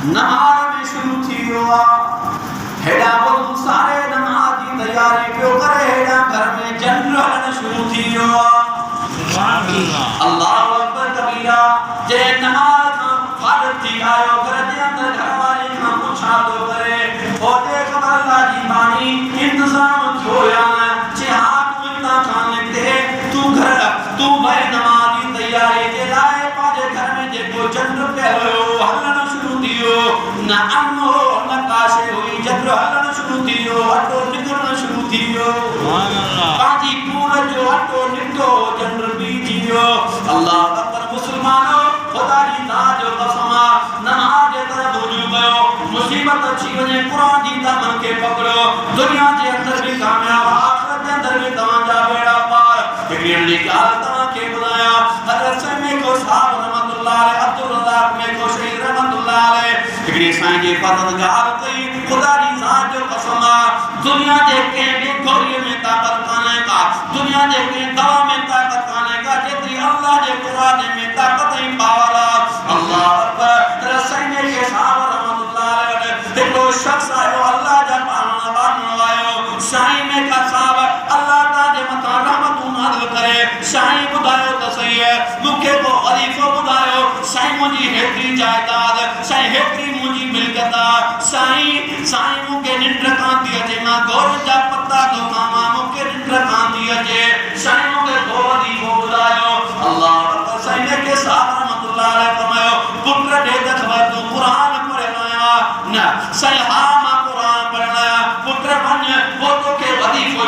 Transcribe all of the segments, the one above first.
नमाज में शुरू थी हुआ हेड़ा वज़ू सारे नमाज की तैयारी पियो करे हेड़ा घर में जनरल शुरू थी हुआ अल्लाह अकबर कबीरा जे नमाज फारग थी आयो घर के अंदर घर वाले का पूछा तो करे ओ देख अल्लाह की बानी इंतजाम होया जे हाथ मिलता खाने ते तू घर तू भाई नमाज की तैयारी के लाए पाजे घर में जे को जनरल पे हो हल्ला शुरू दियो ना अम्मो ना काशे हुई जब हल्ला शुरू दियो अटो निकलना शुरू दियो सुभान अल्लाह काजी पूरा जो अटो निकलो जनरल बीजियो अल्लाह अकबर मुसलमानों खुदा की नाज कसम नमाज के तरफ रुजू कयो मुसीबत अची वने कुरान जी दामन के पकड़ो दुनिया के अंदर भी कामयाब आखिरत के अंदर भी तवाजा बेड़ा पार हिकड़ी गाल ता के बुलाया हजरत समे को साहब रहमतुल्लाह अलैहि अब्दुल रज़ाक में को शहीद रहमतुल्लाह अलैहि हिकड़ी साईं जी फरज गाल कई खुदा की नाज जो कसम दुनिया के के भी गोरी में ताकत काने का दुनिया के के दवा में ताकत काने का जेतरी अल्लाह के कुरान में ताकत ही पावला अल्लाह अकबर रसूल के साहब रहमतुल्लाह अलैहि देखो शख्स आयो अल्लाह जा पावन आयो साईं में का साहब अल्लाह ताजे मता रहमत नाज़िल करे साईं बुधायो तो सही है मुखे को खलीफो बुधायो साईं मुजी हेतरी जायदाद साईं हेतरी मुजी मिलकत साईं मुके निंड कांदी अजे मां गोर जा पत्ता तो मामा मुके निंड कांदी अजे साईं मुके गोदी को बुधायो अल्लाह अकबर साईं के साहब रहमतुल्लाह अलैहि फरमायो पुत्र दे खबर तू कुरान पढ़ना ना साईं हा मां कुरान पढ़ना पुत्र बन वो तो के वजीफो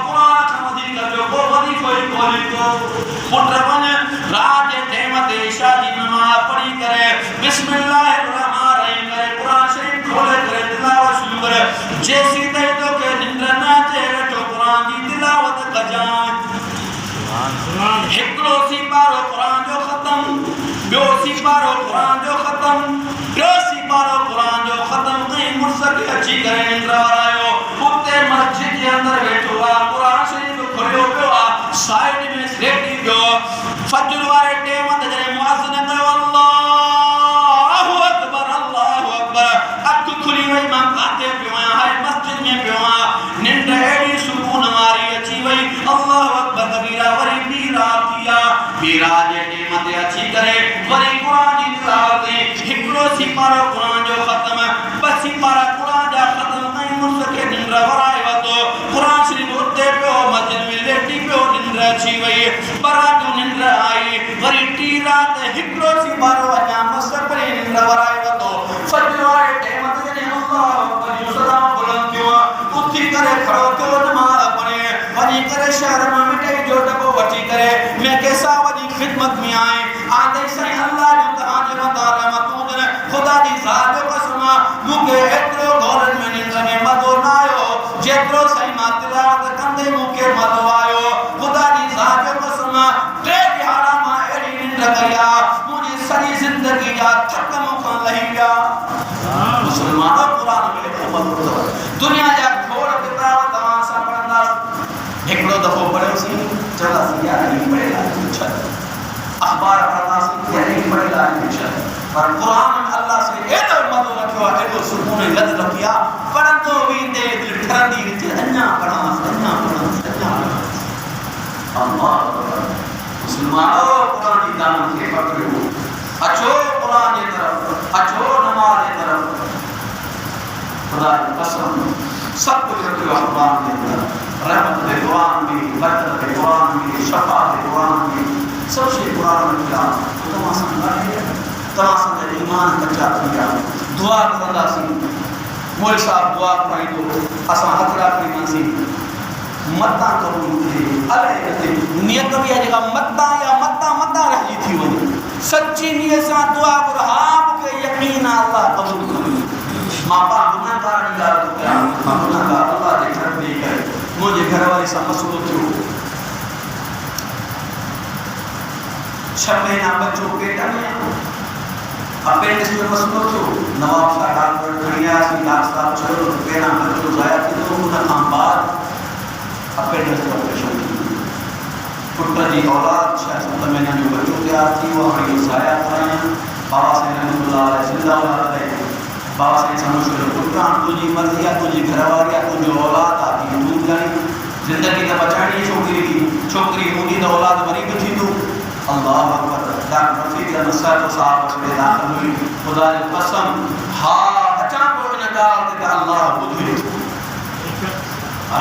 कुरान समझी कर जो वो वजीफो कोली तो पुत्र बन राज टेम दे शादी नमाज पढ़ी करे बिस्मिल्लाहिर्रहमानिर्रहीम करे कुरान शरीफ खोले करे तिलावत शुरू करे जैसी ते तो के निंद्र ना चेहरे तो कुरान की तिलावत कजान सुभान हिकड़ो सी पारो कुरान जो खत्म बियो सी पारो कुरान जो खत्म टियों सी पारो कुरान जो खत्म कई मुर्सद अची करे निंद्र आयो उते मस्जिद के अंदर बैठो आ कुरान शरीफ खोलियो पियो आ साइड में लेटी पियो फजर वाले टाइम ते जने मुअज्जिन कयो अल्लाहु अकबर अख खुली वई मां काते पियो हाय मस्जिद में पियो निंद्र एडी सुकून वारी अची वई अल्लाहु अकबर कबीरा वरी बीरा जे टाइम ते अची करे वरी कुरान जी तिलावत हिकड़ो सी पारो कुरान जो खत्म बसी पारा कुरान जा खत्म कई मुर्स के निंद्र वराए वतो कुरान शरीफ उते पियो मस्जिद में लेटी पियो निंद्र अची वई बरा जो निंद्र आई वरी टी रात हिकड़ो सी पारो अञा मस पर निंद्र वराए वतो फजर वाले टाइम ते जने अल्लाह अकबर जो सलाम बुलंद थियो उठी करे खड़ो थियो नमाज पढ़े वनी करे शहर में मिठाई जो डब्बो वठी करे मैं कैसा वजी खिदमत में आए आदे से अल्लाह जो तआला मताला मतूद खुदा दी जात जो कसम मुके एतरो गौरन में निंद्र में मदो ना आयो जेतरो सही मातिलावत कंदे मुके मदो आयो खुदा दी जात जो कसम टे दिहाड़ा मां एडी निंद्र करिया मुजी सरी जिंदगी जा थक मुखा लही गया मुसलमानों कुरान में उम्मत दुनिया जा खोड़ किताब तवा सा पढ़ंदा एकड़ो दफो पढ़ो सी चला सी यार नहीं पढ़ेला कुछ अखबार पढ़ना सी यार नहीं पढ़ेला कुछ पर कुरान में अल्लाह से एडो मदो रखियो एडो सुकून लद रखिया पढ़ंदो वींदे दिल ठरंदी विच अन्ना पढ़ा अल्लाह मुसलमानों कुरान की दामन के पकड़ो अचो कुरान की तरफ अचो नमाज की तरफ खुदा की कसम सब कुछ रखियो अखबार के अंदर रहमत के कुरान भी बरकत के कुरान भी शफा के कुरान भी सब चीज कुरान में मिला तो तमाम ईमान कच्चा किया दुआ करंदा सी मोल साहब दुआ पढ़ी तो असा हथरा करी सी मत्ता करो अले नियत भी है जगह मत्ता या मत्ता रही थी वो सच्ची नियत से दुआ कर हां के यकीन अल्लाह कबूल करे मां बाप गुनाहगार निगार तो क्या गुनाहगार अल्लाह दे घर नहीं करे मुझे घर वाली सा मसलो थियो 6 महीना बच्चों पेट में अपेंडिक्स में मसलो थियो नवाब सा डॉक्टर खड़िया सी डॉक्टर साहब चलो पेना बच्चों जाया कि तो उन खां बाद अपेंडिक्स ऑपरेशन पुत्र जी औलाद 6-7 महीना जो बच्चों तैयार थी वो हमें साया कराया बाबा से रहमतुल्लाह अलैहि जिंदा रहे बाबा से समझो पुत्रा तुझी मर्जी या तुझी घरवारी या तुझी औलाद आती तू जानी जिंदगी तो बचानी छोकरी मुंडी तो औलाद मरी भी थी तू अल्लाह अकबर डॉक्टर रफीक नसर तो साहब के दाखिल हुई खुदा की कसम हां अच्छा को न गाल ते अल्लाह बुझी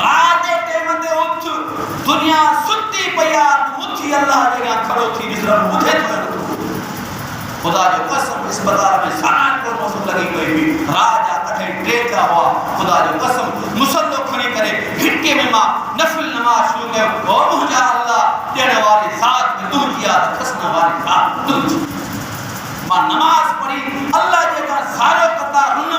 रात के टाइम ते उठ दुनिया सुती पया उठी अल्लाह जगह खड़ो थी दिसरा बुझे तो खुदा की कसम इस बाजार में सात को मौसम लगी हुई राजा कठे टेका हुआ खुदा की कसम मुसल्लो खड़ी करे घिटके में मां नफल नमाज शुरू कर ओ मुझे अल्लाह देने वाली साथ में तू किया खसना वाली साथ तू मां नमाज पढ़ी अल्लाह जगह सारो कतार हुन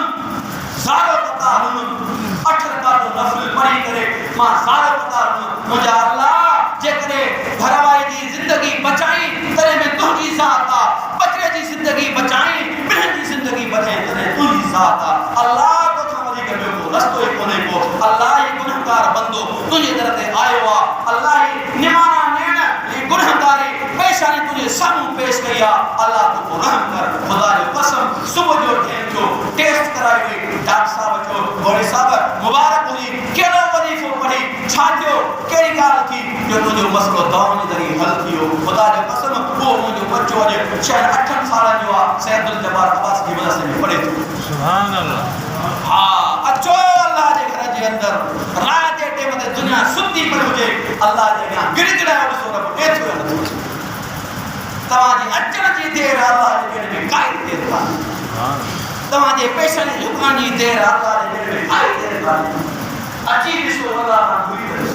8 रकात नफल पढ़ी करे मां सारो कतार मुझे अल्लाह जे करे घरवारी की जिंदगी बचाई तेरे में तू जी साथ बचरे की जिंदगी बचाई बहन की जिंदगी बचाई तेरे तू जी साथ अल्लाह को खमदी कर को रस्तो कोने को अल्लाह ये गुनहगार बंदो तुझे तरह से आयो वा अल्लाह ये निमाना नेना ये गुनहगारी पेशानी तुझे सामू पेश किया अल्लाह को रहम कर खुदा की कसम सुबह जो टाइम जो टेस्ट कराई हुई डॉक्टर साहब जो बड़े साहब मुबारक हुई केलो वजीफो पढ़ी छाजो केड़ी गाल थी जो तुझो मसलो दवानी दरी हल थियो खुदा की कसम वो मुझे बच्चो अज शायद 8 साल जो सैयद अब्दुल जब्बार अब्बास की मदरसे में पढ़े थो सुभान अल्लाह हां अचो अल्लाह जे घर जे अंदर रात जे टाइम ते दुनिया सुती पई हुजे अल्लाह जे यहां गिड़गिड़ा सो रब एथो नथो तवाजी अचण जी देर अल्लाह जे घर में काई देर कान्हे सुभान तवाजे पैसा ने झुकान जी देर अल्लाह जे घर में काई देर कान्हे अची ॾिसो अल्लाह खां घुरी करे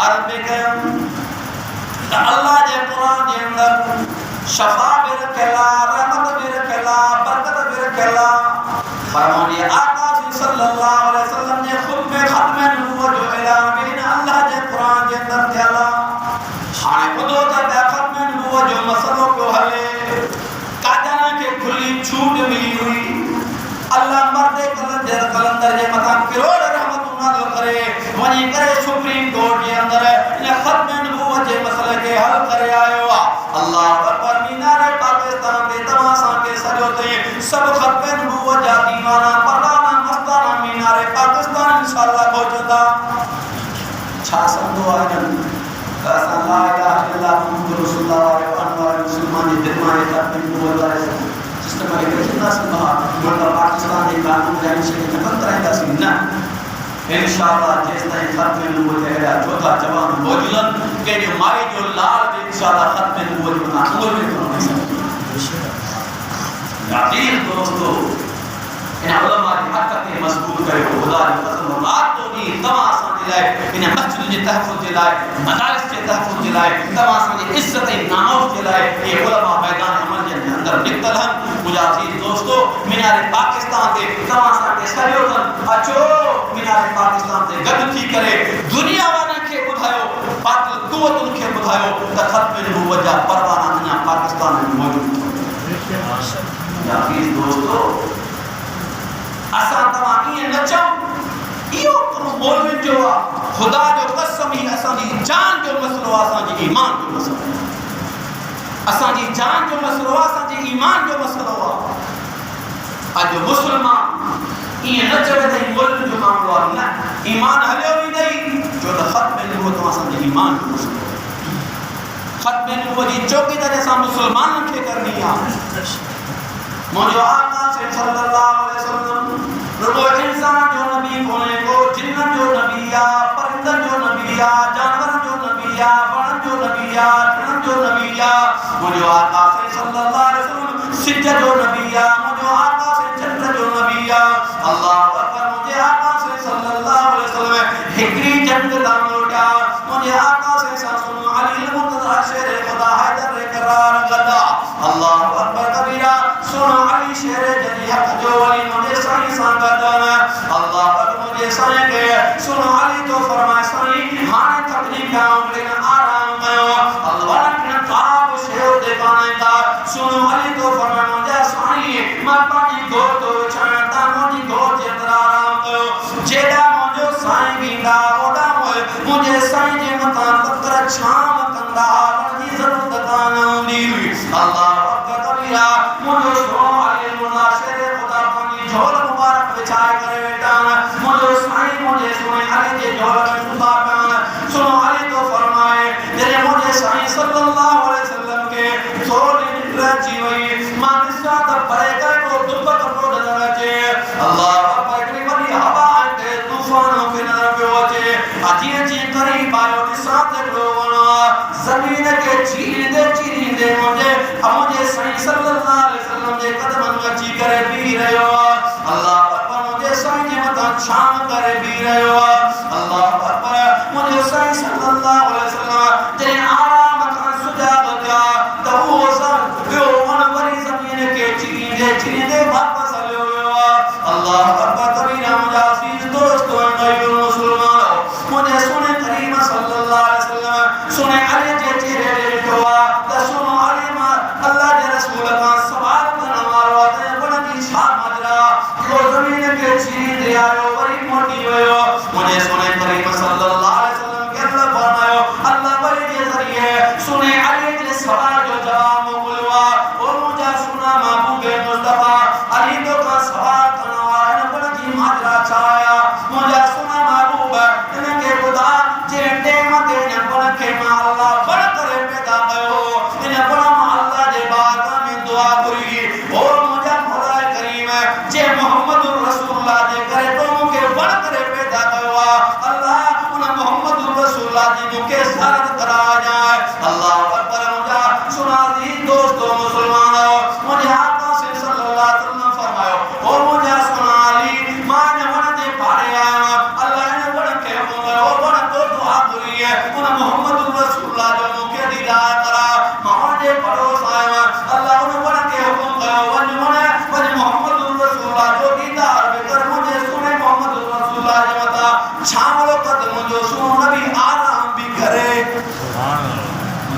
अर्ज़ में कयो अल्लाह जे कुरान जे अंदर शफा भी रखेला रहमत भी रखेला बरकत भी रखेला फरमाने आका सल्लल्लाहु अलैहि वसल्लम ने खुद में खत्म नबूवत जो ऐलान बिन अल्लाह जे कुरान जे अंदर थियाला हाने खुदो त खत्म नबूवत जो मसलो को हले काजना के खुली छूट मिली हुई अल्लाह मर्दे कलंदर जे मथा करोड़ रहमत नाज़िल करे वनी करे सुप्रीम कोर्ट जे अंदर इन खत्म नबूवत जे मसले के हल करे आयो अल्लाह अकबर मीनार पाकिस्तान दे तमासा के सजो ते सब खत्म नबूवत जा दीवाना परदाना मस्ताना मीनार पाकिस्तान इंशाअल्लाह पहुंचदा छा समझो आजन असा ला इलाहा इल्लल्लाह मुहम्मदुर रसूलुल्लाह व अनवार मुसलमान जे दिल में खत्म नबूवत वाले सिस्टम के कितना संभा मतलब पाकिस्तान के कानून जाने से नफरत रहता सी ना इंशाअल्लाह जिस तरह खत्म नबूवत है चौथा जवान मौजूदन के जो माई जो लाल भी इंशाअल्लाह खत्म नबूवत बना अमल में करो याकीन दोस्तों इन उलमा की हक के मजबूत करे खुदा की कसम रात तो दी तमासा दिलाए इन मस्जिद के तहफ्फुज दिलाए मदारिस के तहफ्फुज दिलाए तमासा की इज्जत नामोज दिलाए ये उलमा मैदान अमल के अंदर निकल हम मुजाहिद दोस्तों मीनार पाकिस्तान के तमासा के सहयोगन अचो मीनार पाकिस्तान से गद थी करे दुनिया वाले के बुधायो बातिल कुवत उनके बुधायो त खत्म नबूवत जा परवाना ना पाकिस्तान में मौजूद याकीन दोस्तों असा तवा ये नचम यो तुम बोलने जो खुदा जो कसम ही असा जी जान जो मसलो असा जी ईमान जो मसलो असा जी जान जो मसलो असा जी ईमान जो मसलो आज मुसलमान ये नचवे दे बोलने जो मामलो ना ईमान हलियो भी नहीं जो तो खत्म नबूवत असा जी ईमान जो मसलो खत्म नबूवत जी चौकीदार असा मुसलमान के करनी है मोजो आका से सल्लल्लाहु अलैहि वसल्लम रुबो इंसान जो नबी होने को जिन्न जो नबिया परिंदा जो नबिया जानवर जो नबिया वन जो नबिया ट्रन जो नबिया मोजो आका से सल्लल्लाहु अलैहि वसल्लम सिद्ध जो नबिया मोजो आका से चंद्र जो नबिया अल्लाह अकबर मुझे आका से सल्लल्लाहु अलैहि वसल्लम हिकरी जंग दामोटा मुझे आका से सुन अली मुतज़ा शेर खुदा हैदर करार गदा अल्लाह अकबर कबीरा सुन अली शेर जली हक जो अली मुझे सही संगत अल्लाह अकबर मुझे सही के सुन अली तो फरमाए सही हाने तकलीफ गांव लेकिन आराम कयो अल्लाह ने ताब शेर दिखाने का सुन अली तो फरमाए मुझे सही मैं पानी गो तो छाता मुझे गो जेतरा आराम कयो जेदा मुझे सही बिंदा ओदा मुझे सही जे मता तकर छाम कंदा जी जरूरत कान दी अल्लाह अकबर कबीरा मुझे सो अली मुनाशिर खुदा पानी झोल मुबारक बिछाए करे बेटा मुझे साईं मुझे सुने अली के झोल में सुबह सुनो अली तो फरमाए तेरे मुझे साईं सल्लल्लाहु अलैहि वसल्लम के सोने राजी हुई मानसा द परे कर को दुबक को नजरचे अल्लाह अकबर की बड़ी हवा के तूफानों के नजर पे होते अजी जी करीब आयो निसात लोगों जमीन के चीरदे मुझे साईं सल्लल्लाहु अलैहि वसल्लम के कदम नची करे पी रहे हो अल्लाह अकबर मुझे साईं जी मत शाम करे पी रहे हो अल्लाह अकबर मुझे साईं सल्लल्लाहु अलैहि वसल्लम तेरे आराम का सुजाग दिया तो वो सब जो मन बड़ी जमीन के चीरदे वापस ले हो अल्लाह अकबर कबीरा मुझे अजीज दोस्तों गैर मुसलमानों मुझे सुने करीम सल्लल्लाहु अलैहि वसल्लम सुने अली जे चेहरे देखो तो सुनो अली मा अल्लाह के रसूल का सवाल करना मारो ते बड़ी छा मजरा जो जमीन के चीरदे आयो बड़ी मोटी हुयो मुझे सुने करीम सल्लल्लाहु अलैहि वसल्लम के अल्लाह फरमायो अल्लाह बड़ी के जरिए सुने अली के सवाल जो जवाब